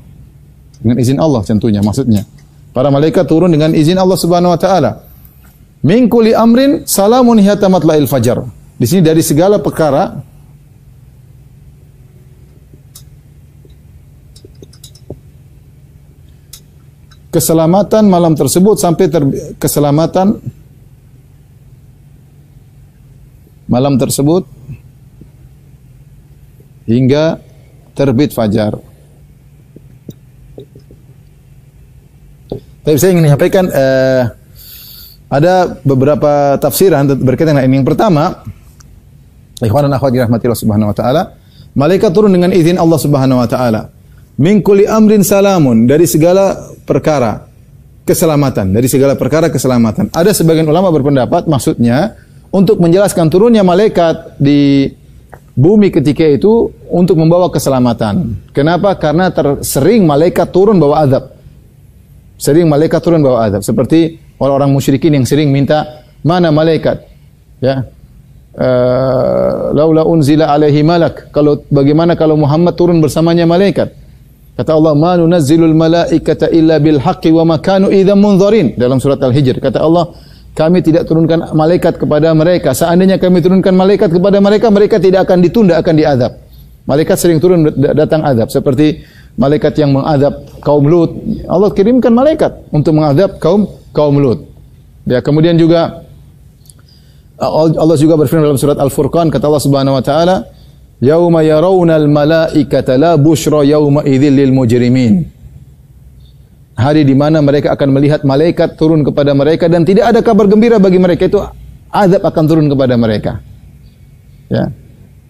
A: Dengan izin Allah tentunya maksudnya. Para malaikat turun dengan izin Allah Subhanahu wa taala. Min kulli amrin salamun hiya matla'il fajar. Di sini dari segala perkara keselamatan malam tersebut sampai keselamatan malam tersebut hingga terbit fajar. Tapi saya ingin menyampaikan ada beberapa tafsiran berkaitan dengan ini. Yang pertama, ikhwan dan akhwat dirahmati Allah Subhanahu wa taala, malaikat turun dengan izin Allah Subhanahu wa taala. Min kulli amrin salamun, dari segala perkara keselamatan, dari segala perkara keselamatan. Ada sebagian ulama berpendapat maksudnya untuk menjelaskan turunnya malaikat di bumi ketika itu untuk membawa keselamatan. Kenapa? Karena sering malaikat turun bawa azab. Sering malaikat turun bawa azab. Seperti orang-orang musyrikin yang sering minta, mana malaikat? Ya. Laula unzila alaihi malak. Bagaimana kalau Muhammad turun bersamanya malaikat? Kata Allah, ma nunazzilul malaikata illa bil haqqi wa ma kanu idzan munzarin. Dalam surat Al-Hijr kata Allah, kami tidak turunkan malaikat kepada mereka. Seandainya kami turunkan malaikat kepada mereka, mereka tidak akan ditunda, akan diazab. Malaikat sering turun datang azab. Seperti malaikat yang mengadab kaum Lut. Allah kirimkan malaikat untuk mengadab kaum Lut. Ya, kemudian juga Allah juga berfirman dalam surat Al-Furqan, kata Allah Subhanahu wa taala, yauma yarawnal malaikata la busyra yauma idzil lil mujrimin. Hari di mana mereka akan melihat malaikat turun kepada mereka dan tidak ada kabar gembira bagi mereka, itu azab akan turun kepada mereka. Ya.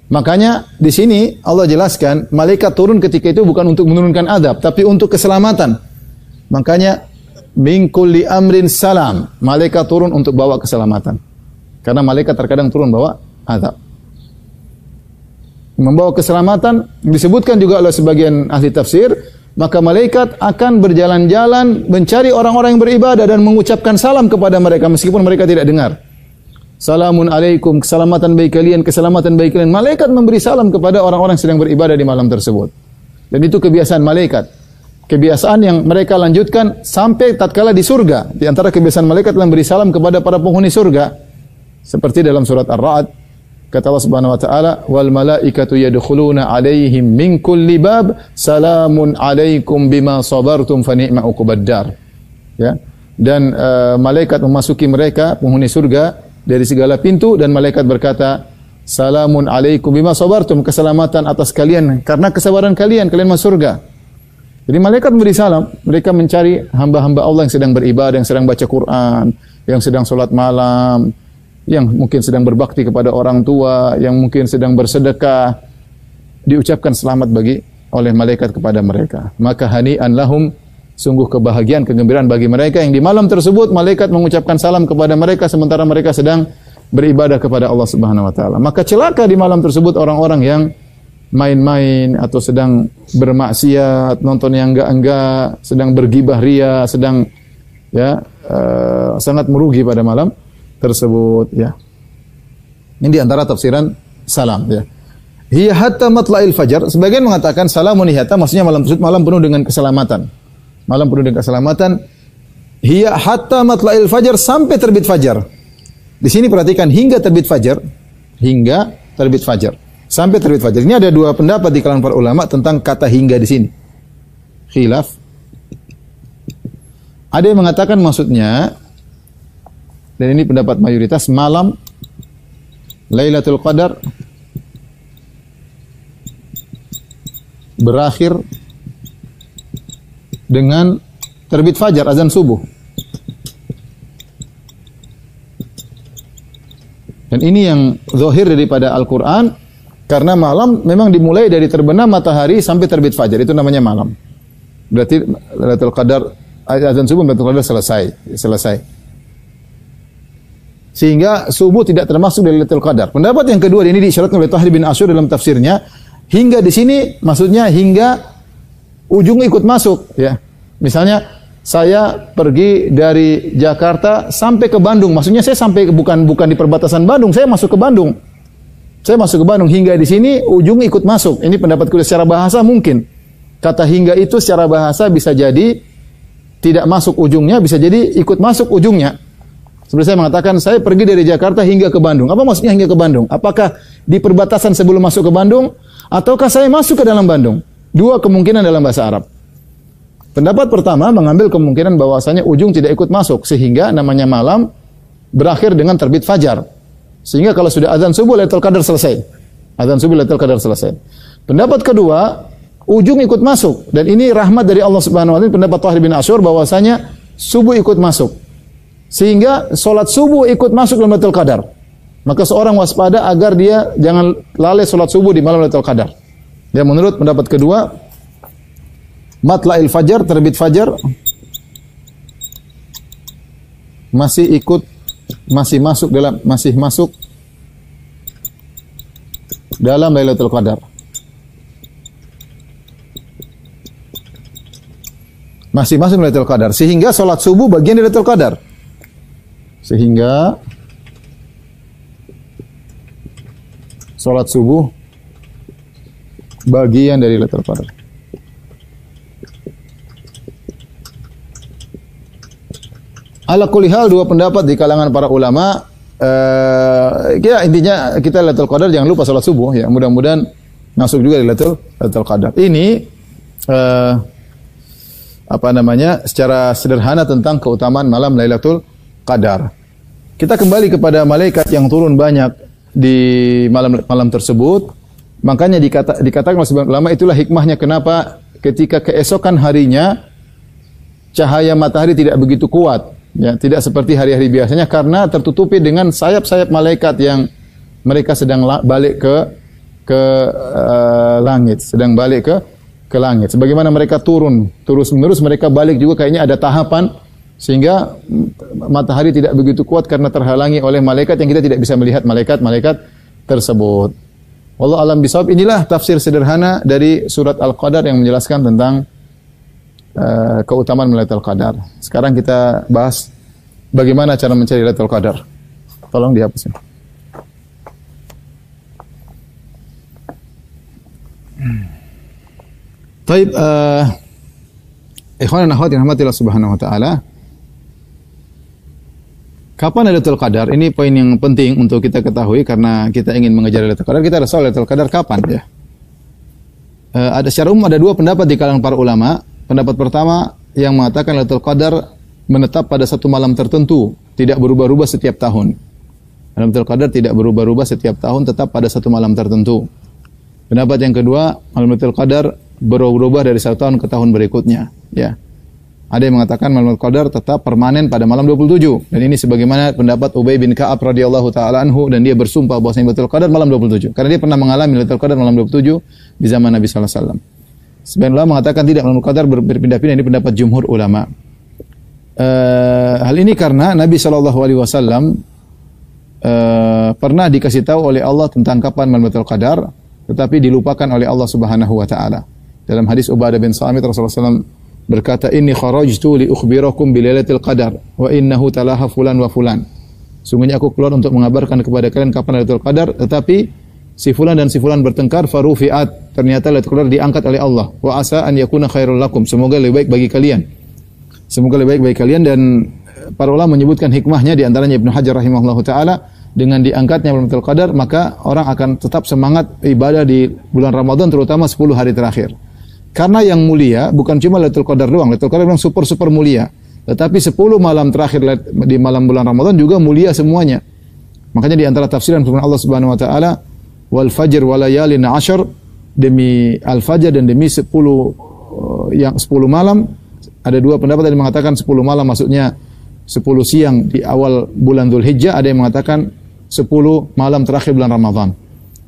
A: Makanya di sini Allah jelaskan malaikat turun ketika itu bukan untuk menurunkan azab, tapi untuk keselamatan. Makanya min kulli amrin salam, malaikat turun untuk bawa keselamatan. Karena malaikat terkadang turun bawa azab. Membawa keselamatan disebutkan juga oleh sebagian ahli tafsir, maka malaikat akan berjalan-jalan mencari orang-orang yang beribadah dan mengucapkan salam kepada mereka meskipun mereka tidak dengar. Salamun alaikum, keselamatan bagi kalian, keselamatan bagi kalian. Malaikat memberi salam kepada orang-orang yang sedang beribadah di malam tersebut. Dan itu kebiasaan malaikat. Kebiasaan yang mereka lanjutkan sampai tatkala di surga. Di antara kebiasaan malaikat memberi salam kepada para penghuni surga. Seperti dalam surat Ar-Ra'd, kata Allah Subhanahu wa taala, wal malaikatu yadkhuluna alaihim min kulli bab salamun alaikum bima sabartum fa ni'ma uqbaddar. Ya. Dan malaikat memasuki mereka penghuni surga dari segala pintu dan malaikat berkata, salamun alaikum bima sabartum, keselamatan atas kalian karena kesabaran kalian masuk surga. Jadi malaikat memberi salam, mereka mencari hamba-hamba Allah yang sedang beribadah, yang sedang baca Quran, yang sedang salat malam, yang mungkin sedang berbakti kepada orang tua, yang mungkin sedang bersedekah, diucapkan selamat oleh malaikat kepada mereka. Maka hani'an lahum, sungguh kebahagiaan, kegembiraan bagi mereka yang di malam tersebut malaikat mengucapkan salam kepada mereka sementara mereka sedang beribadah kepada Allah Subhanahu wa taala. Maka celaka di malam tersebut orang-orang yang main-main atau sedang bermaksiat, nonton yang enggak-enggak, sedang bergibah ria, sedang sangat merugi pada malam tersebut ya. Ini di antara tafsiran salam ya. Hiya hatta matla'il fajar, sebagian mengatakan salamun hatta maksudnya malam tersebut malam penuh dengan keselamatan. Malam penuh dengan keselamatan. Hiya hatta matla'il fajar, sampai terbit fajar. Di sini perhatikan hingga terbit fajar, hingga terbit fajar. Sampai terbit fajar. Ini ada dua pendapat di kalangan para ulama tentang kata hingga di sini. Khilaf. Ada yang mengatakan maksudnya, dan ini pendapat mayoritas, malam Lailatul Qadar berakhir dengan terbit fajar, azan subuh. Dan ini yang zahir daripada Al-Quran, karena malam memang dimulai dari terbenam matahari sampai terbit fajar, itu namanya malam. Berarti Lailatul Qadar, azan subuh Lailatul Qadar selesai. Sehingga subuh tidak termasuk dari Lailatul Qadar. Pendapat yang kedua, ini diisyaratkan oleh Tahir bin Asyur dalam tafsirnya, hingga di sini maksudnya hingga ujung ikut masuk ya. Misalnya saya pergi dari Jakarta sampai ke Bandung, maksudnya saya sampai bukan di perbatasan Bandung, saya masuk ke Bandung. Saya masuk ke Bandung, hingga di sini ujung ikut masuk. Ini pendapat kedua, secara bahasa mungkin. Kata hingga itu secara bahasa bisa jadi tidak masuk ujungnya, bisa jadi ikut masuk ujungnya. Seperti saya mengatakan, saya pergi dari Jakarta hingga ke Bandung. Apa maksudnya hingga ke Bandung? Apakah di perbatasan sebelum masuk ke Bandung, ataukah saya masuk ke dalam Bandung? Dua kemungkinan dalam bahasa Arab. Pendapat pertama mengambil kemungkinan bahwasanya ujung tidak ikut masuk, sehingga namanya malam berakhir dengan terbit fajar. Sehingga kalau sudah azan subuh Lailatul Qadar selesai. Azan subuh Lailatul Qadar selesai. Pendapat kedua, ujung ikut masuk, dan ini rahmat dari Allah Subhanahu wa taala. Pendapat Tahir bin Asyur bahwasanya subuh ikut masuk. Sehingga solat subuh ikut masuk dalam Lailatul Qadar. Maka seorang waspada agar dia jangan lalai solat subuh di malam Lailatul Qadar. Dan menurut pendapat kedua, matla'il fajar, terbit fajar, masih masuk dalam Lailatul Qadar. Masih masuk Lailatul Qadar. Sehingga solat subuh bagian dari Lailatul Qadar. Sehingga salat subuh bagian dari Lailatul Qadar. Ala kulli hal, dua pendapat di kalangan para ulama. Intinya kita Lailatul Qadar jangan lupa salat subuh ya. Mudah-mudahan masuk juga di Lailatul Qadar. Ini secara sederhana tentang keutamaan malam Lailatul Qadar. Kita kembali kepada malaikat yang turun banyak di malam tersebut. Makanya dikatakan oleh sebagian ulama, itulah hikmahnya kenapa ketika keesokan harinya cahaya matahari tidak begitu kuat, ya, tidak seperti hari-hari biasanya, karena tertutupi dengan sayap-sayap malaikat yang mereka sedang balik ke langit, sedang balik ke langit. Sebagaimana mereka turun terus-menerus, mereka balik juga kayaknya ada tahapan, sehingga matahari tidak begitu kuat karena terhalangi oleh malaikat yang kita tidak bisa melihat malaikat tersebut. Wallahu a'lam bishawab. Inilah tafsir sederhana dari surat Al-Qadar yang menjelaskan tentang keutamaan Lailatul Qadar. Sekarang kita bahas bagaimana cara mencari Lailatul Qadar. Tolong dihapus. Baik, ikhwan dan akhwat yang rahmatillah subhanahu wa ta'ala. Kapan Lailatul Qadar? Ini poin yang penting untuk kita ketahui karena kita ingin mengejar Lailatul Qadar. Kita harus tahu Lailatul Qadar kapan ya. Secara umum ada dua pendapat di kalangan para ulama. Pendapat pertama yang mengatakan Lailatul Qadar menetap pada satu malam tertentu, tidak berubah-ubah setiap tahun. Lailatul Qadar tidak berubah-ubah setiap tahun, tetap pada satu malam tertentu. Pendapat yang kedua, malam Lailatul Qadar berubah-ubah dari satu tahun ke tahun berikutnya, ya. Ada yang mengatakan malam Qadar tetap permanen pada malam 27. Dan ini sebagaimana pendapat Ubay bin Ka'ab radhiyallahu taala anhu, dan dia bersumpah bahwasanya Lailatul Qadar malam 27. Karena dia pernah mengalami Lailatul Qadar malam 27 di zaman Nabi sallallahu alaihi wasallam. Sebagian ulama mengatakan tidak, malam Qadar berpindah-pindah. Ini pendapat jumhur ulama. Hal ini karena Nabi sallallahu alaihi wasallam pernah dikasih tahu oleh Allah tentang kapan malam Lailatul Qadar, tetapi dilupakan oleh Allah Subhanahu wa taala. Dalam hadis Ubadah bin Samit Rasulullah SAW berkata, "Inni kharajtu li ukhbirakum bi lailatul qadar wa innahu talaha fulan wa fulan." Sungguhnya aku keluar untuk mengabarkan kepada kalian kapan Lailatul Qadar, tetapi si fulan dan si fulan bertengkar, farufiat, ternyata Lailatul Qadar diangkat oleh Allah. Wa asa an yakuna khairul lakum, semoga lebih baik bagi kalian. Semoga lebih baik bagi kalian. Dan para ulama menyebutkan hikmahnya, di antaranya Ibnu Hajar rahimahullahu taala, dengan diangkatnya Lailatul Qadar maka orang akan tetap semangat ibadah di bulan Ramadan, terutama 10 hari terakhir. Karena yang mulia bukan cuma Lailatul Qadar doang, Lailatul Qadar memang super mulia. Tetapi 10 malam terakhir di malam bulan Ramadan juga mulia semuanya. Makanya di antara tafsiran firman Allah Subhanahu wa taala, "Wal fajr wa layalin 'ashr", demi al-fajr dan demi 10 malam. Ada dua pendapat yang mengatakan 10 malam maksudnya 10 siang di awal bulan Dzulhijjah, ada yang mengatakan 10 malam terakhir bulan Ramadan.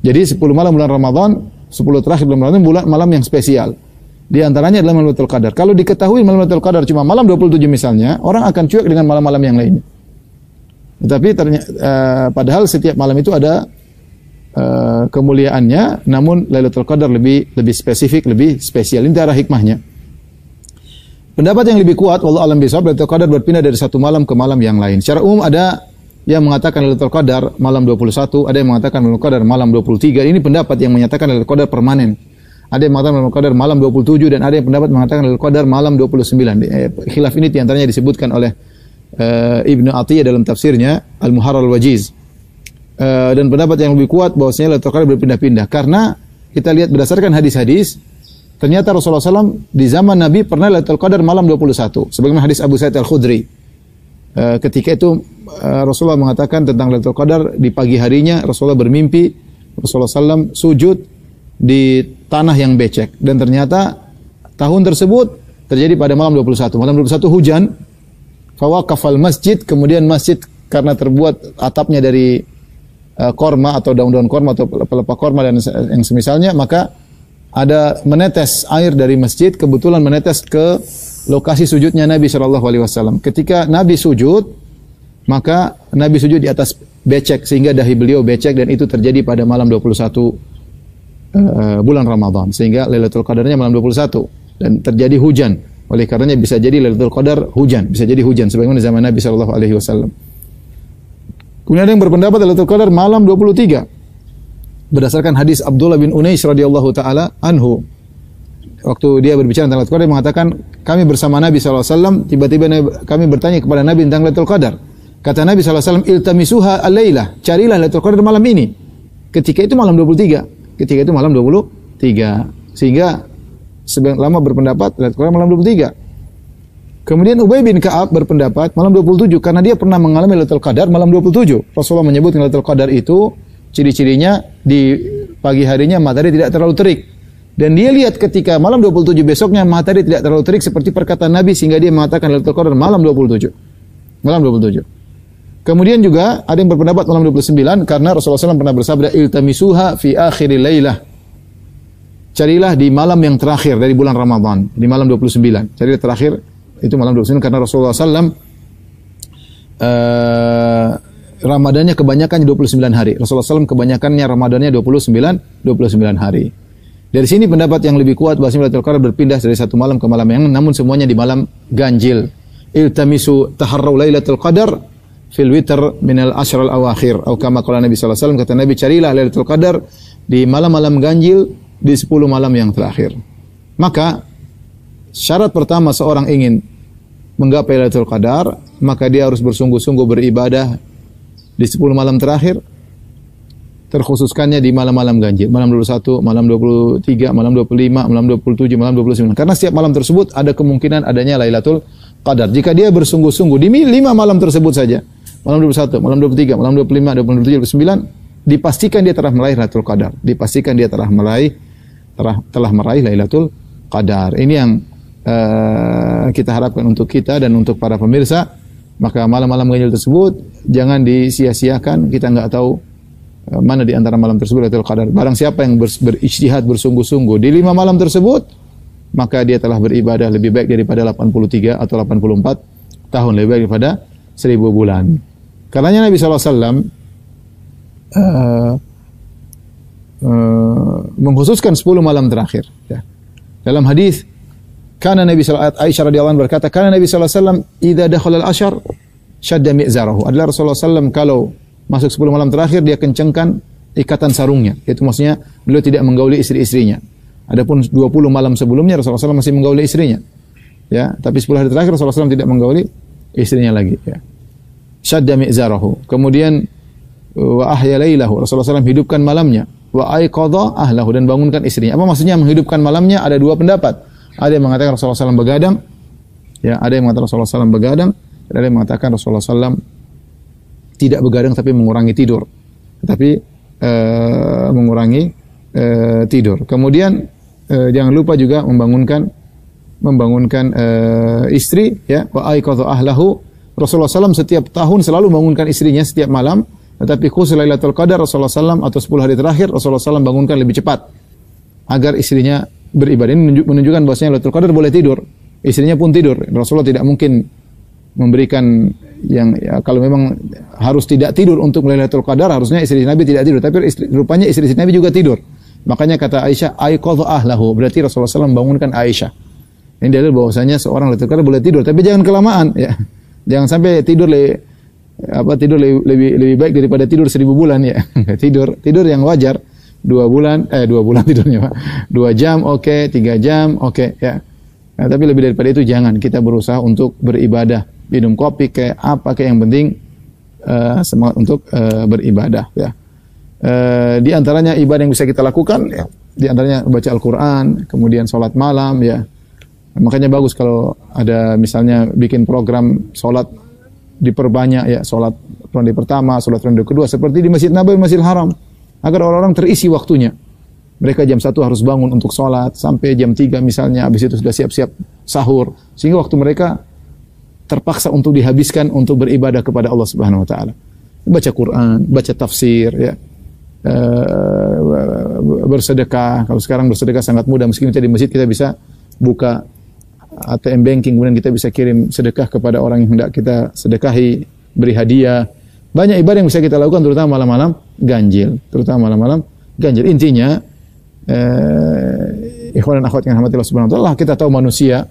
A: Jadi 10 malam bulan Ramadan, 10 terakhir bulan Ramadan, malam yang spesial. Di antaranya adalah malam Lailatul Qadar. Kalau diketahui malam Lailatul Qadar cuma malam 27 misalnya, orang akan cuek dengan malam-malam yang lain. Tetapi padahal setiap malam itu ada kemuliaannya, namun Lailatul Qadar lebih spesifik, lebih spesial. Ini arah hikmahnya. Pendapat yang lebih kuat, wallahu a'lam bishawab, Lailatul Qadar berpindah dari satu malam ke malam yang lain. Secara umum ada yang mengatakan Lailatul Qadar malam 21, ada yang mengatakan Lailatul Qadar malam 23. Ini pendapat yang menyatakan Lailatul Qadar permanen. Ada yang mengatakan Lailatul Qadar malam 27 dan ada yang pendapat mengatakan Lailatul Qadar malam 29. Khilaf ini diantaranya disebutkan oleh Ibnu Atiyah dalam tafsirnya Al-Muharrar Al-Wajiz. Dan pendapat yang lebih kuat bahwasanya Lailatul Qadar berpindah-pindah karena kita lihat berdasarkan hadis-hadis, ternyata Rasulullah SAW di zaman Nabi pernah Lailatul Qadar malam 21. Sebagaimana hadis Abu Sa'id Al-Khudri. Ketika itu Rasulullah mengatakan tentang Lailatul Qadar, di pagi harinya Rasulullah bermimpi Rasulullah SAW sujud di tanah yang becek, dan ternyata tahun tersebut terjadi pada malam 21. Malam 21 hujan, fawaqafal masjid, kemudian masjid karena terbuat atapnya dari korma atau daun-daun korma atau pelepah korma dan yang semisalnya, maka ada menetes air dari masjid, kebetulan menetes ke lokasi sujudnya Nabi SAW. Ketika Nabi sujud, maka Nabi sujud di atas becek sehingga dahi beliau becek, dan itu terjadi pada malam 21 bulan Ramadan, sehingga Lailatul Qadarnya malam 21 dan terjadi hujan. Oleh karenanya bisa jadi Lailatul Qadar hujan, bisa jadi hujan sebagaimana zaman Nabi sallallahu alaihi wasallam. Kemudian ada yang berpendapat Lailatul Qadar malam 23 berdasarkan hadis Abdullah bin Unais radhiyallahu taala anhu. Waktu dia berbicara tentang Lailatul Qadar, dia mengatakan, kami bersama Nabi sallallahu alaihi wasallam, tiba-tiba kami bertanya kepada Nabi tentang Lailatul Qadar. Kata Nabi sallallahu alaihi wasallam, iltamisuha al-lailah, carilah Lailatul Qadar malam ini. Ketika itu malam 23. Ketika itu malam 23. Sehingga sebagian lama berpendapat Lailatul Qadar malam 23. Kemudian Ubay bin Ka'ab berpendapat malam 27 karena dia pernah mengalami Lailatul Qadar malam 27. Rasulullah menyebut Lailatul Qadar itu ciri-cirinya di pagi harinya matahari tidak terlalu terik. Dan dia lihat ketika malam 27 besoknya matahari tidak terlalu terik seperti perkataan Nabi, sehingga dia mengatakan Lailatul Qadar malam 27. Malam 27. Kemudian juga ada yang berpendapat malam 29 karena Rasulullah SAW pernah bersabda, iltamisuha fi akhiril lailah. Carilah di malam yang terakhir dari bulan Ramadan, di malam 29. Carilah terakhir itu malam 29 karena Rasulullah SAW Ramadannya kebanyakan 29 hari. Rasulullah SAW kebanyakannya Ramadannya 29 hari. Dari sini pendapat yang lebih kuat bahwasanya Lailatul Qadar berpindah dari satu malam ke malam yang lain, namun semuanya di malam ganjil. Iltamisu taharraw Lailatul Qadar fil witr minal ashr al-awakhir atau kama qala Nabi sallallahu alaihi wasallam, kata Nabi, carilah Lailatul Qadar di malam-malam ganjil di 10 malam yang terakhir. Maka syarat pertama seorang ingin menggapai Lailatul Qadar, maka dia harus bersungguh-sungguh beribadah di 10 malam terakhir, terkhususkannya di malam-malam ganjil, malam 21, malam 23, malam 25, malam 27, malam 29. Karena setiap malam tersebut ada kemungkinan adanya Lailatul Qadar. Jika dia bersungguh-sungguh di 5 malam tersebut saja, malam 21, malam 23, malam 25, 27, 29, dipastikan dia telah meraih Lailatul Qadar. Dipastikan dia telah meraih Lailatul Qadar. Ini yang kita harapkan untuk kita dan untuk para pemirsa. Maka malam-malam ganjil tersebut jangan disia-siakan. Kita enggak tahu mana di antara malam tersebut Lailatul Qadar. Barang siapa yang berijtihad bersungguh-sungguh di 5 malam tersebut, maka dia telah beribadah lebih baik daripada 83 atau 84 tahun, lebih baik daripada 1000 bulan. Karenanya Nabi SAW mengkhususkan 10 malam terakhir. Ya. Dalam hadis, kana Nabi sallallahu alaihi Aisyah radhiyallahu anha berkata, kana Nabi sallallahu alaihi wasallam idza dakhala al-ashr shadda mi'zarahu. Adalah Rasulullah SAW kalau masuk 10 malam terakhir dia kencangkan ikatan sarungnya. Itu maksudnya beliau tidak menggauli istri-istrinya. Adapun 20 malam sebelumnya Rasulullah SAW masih menggauli istrinya. Ya, tapi 10 hari terakhir Rasulullah SAW tidak menggauli istrinya lagi. Ya. Shadda mi'zarahu. Kemudian wa ahya lailahu. Rasulullah SAW hidupkan malamnya. Wa aiqadha ahlahu, dan bangunkan istrinya. Apa maksudnya menghidupkan malamnya? Ada dua pendapat. Ada yang mengatakan Rasulullah SAW begadang. Ya, ada yang mengatakan Rasulullah SAW begadang. Dan ada yang mengatakan Rasulullah SAW tidak begadang tapi mengurangi tidur. Tetapi mengurangi tidur. Kemudian jangan lupa juga membangunkan istri, ya, wa aiqadha ahlahu. Rasulullah SAW setiap tahun selalu membangunkan istrinya setiap malam, tetapi khusus Lailatul Qadar Rasulullah SAW atau 10 hari terakhir Rasulullah SAW bangunkan lebih cepat agar istrinya beribadah. Ini menunjukkan bahwasanya Lailatul Qadar boleh tidur, istrinya pun tidur. Rasulullah tidak mungkin memberikan yang, ya, kalau memang harus tidak tidur untuk Lailatul Qadar harusnya istri Nabi tidak tidur, tapi rupanya istri Nabi juga tidur. Makanya kata Aisyah, aiqadha ahlahu, berarti Rasulullah SAW bangunkan Aisyah. Ini dalil bahwasanya seorang Lailatul Qadar boleh tidur, tapi jangan kelamaan, ya. Jangan sampai tidur lebih baik daripada tidur 1000 bulan, ya. tidur yang wajar 2 bulan tidurnya, Pak. 2 jam oke, 3 jam oke, ya. Nah, tapi lebih daripada itu jangan. Kita berusaha untuk beribadah, minum kopi kayak apa kayak, yang penting semangat untuk beribadah, ya. Di antaranya ibadah yang bisa kita lakukan, ya, di antaranya baca Al-Qur'an, kemudian salat malam, ya. Makanya bagus kalau ada misalnya bikin program salat diperbanyak, ya, salat ronde pertama, salat ronde kedua, seperti di Masjid Nabawi, Masjidil Haram, agar orang-orang terisi waktunya. Mereka jam 1 harus bangun untuk salat sampai jam 3 misalnya, habis itu sudah siap-siap sahur, sehingga waktu mereka terpaksa untuk dihabiskan untuk beribadah kepada Allah Subhanahu wa taala. Baca Quran, baca tafsir, ya. Bersedekah. Kalau sekarang bersedekah sangat mudah, meskipun kita di masjid kita bisa buka ATM banking, kemudian kita bisa kirim sedekah kepada orang yang hendak kita sedekahi, beri hadiah. Banyak ibadah yang bisa kita lakukan, terutama malam-malam ganjil. Intinya, ikhwan dan akhwat yang rahmati Allah Subhanahu wa taala, kita tahu manusia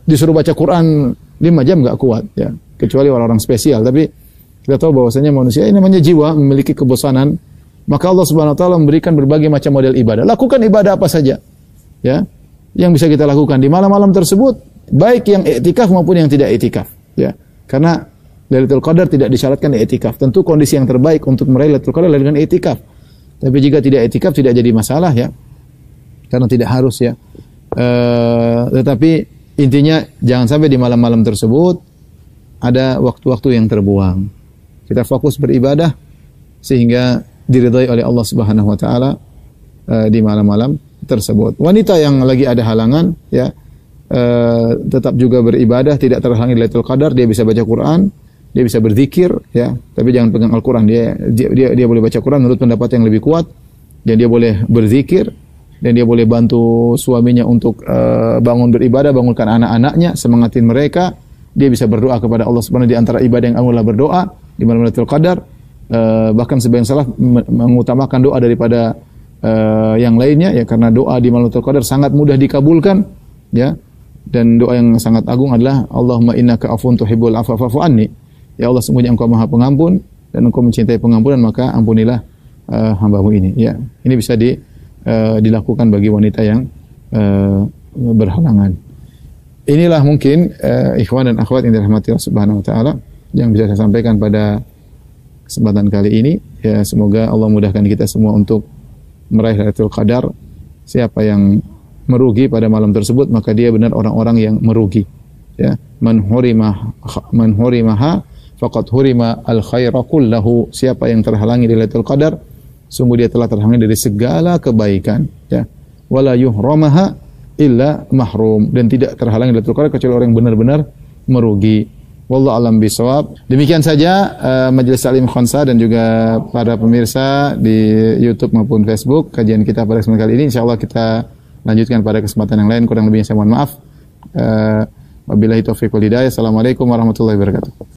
A: disuruh baca Quran 5 jam enggak kuat, ya, kecuali orang-orang spesial. Tapi kita tahu bahwasanya manusia ini namanya jiwa, memiliki kebosanan. Maka Allah Subhanahu wa taala memberikan berbagai macam model ibadah. Lakukan ibadah apa saja, ya, yang bisa kita lakukan di malam-malam tersebut, baik yang iktikaf maupun yang tidak iktikaf, ya. Karena Lailatul Qadar tidak disyaratkan iktikaf. Tentu kondisi yang terbaik untuk meraih Lailatul Qadar adalah dengan iktikaf. Tapi jika tidak iktikaf tidak jadi masalah, ya. Karena tidak harus, ya. Tetapi intinya jangan sampai di malam-malam tersebut ada waktu-waktu yang terbuang. Kita fokus beribadah sehingga diridhai oleh Allah Subhanahu wa taala di malam-malam tersebut. Wanita yang lagi ada halangan, ya, tetap juga beribadah, tidak terhalangi Lailatul Qadar, dia bisa baca Quran, dia bisa berzikir, ya, tapi jangan pegang Al-Quran. Dia boleh baca Quran menurut pendapat yang lebih kuat, dan dia boleh berzikir, dan dia boleh bantu suaminya untuk bangun beribadah, bangunkan anak-anaknya, semangatin mereka. Dia bisa berdoa kepada Allah Subhanahu wa taala. Di antara ibadah yang adalah berdoa di malam Lailatul Qadar. Bahkan sebagian salaf mengutamakan doa daripada yang lainnya, ya, karena doa di malam Lailatul Qadar sangat mudah dikabulkan, ya. Dan doa yang sangat agung adalah Allahumma innaka afuwun tuhibbul afwa fa'fu anni. Ya Allah, sesungguhnya Engkau Maha Pengampun dan Engkau mencintai pengampunan, maka ampunilah hamba-Mu ini, ya. Ini bisa dilakukan bagi wanita yang berhalangan. Inilah mungkin ikhwan dan akhwat yang dirahmati Allah Subhanahu wa taala yang bisa saya sampaikan pada kesempatan kali ini. Ya, semoga Allah mudahkan kita semua untuk meraih Lailatul Qadar. Siapa yang merugi pada malam tersebut, maka dia benar orang-orang yang merugi, ya. Man hurimaha faqad hurima al-khaira kullahu. Siapa yang terhalangi dari Lailatul Qadar, sungguh dia telah terhalangi dari segala kebaikan, ya. Wala yuhramaha illa mahrum, dan tidak terhalangi Lailatul Qadar kecuali orang yang benar-benar merugi. Wallahu a'lam bishawab. Demikian saja Majelis Taklim Khonsa dan juga para pemirsa di YouTube maupun Facebook kajian kita pada kesempatan kali ini. Insyaallah kita lanjutkan pada kesempatan yang lain. Kurang lebihnya saya mohon maaf. Wabillahi taufiq wal hidayah. Assalamualaikum warahmatullahi wabarakatuh.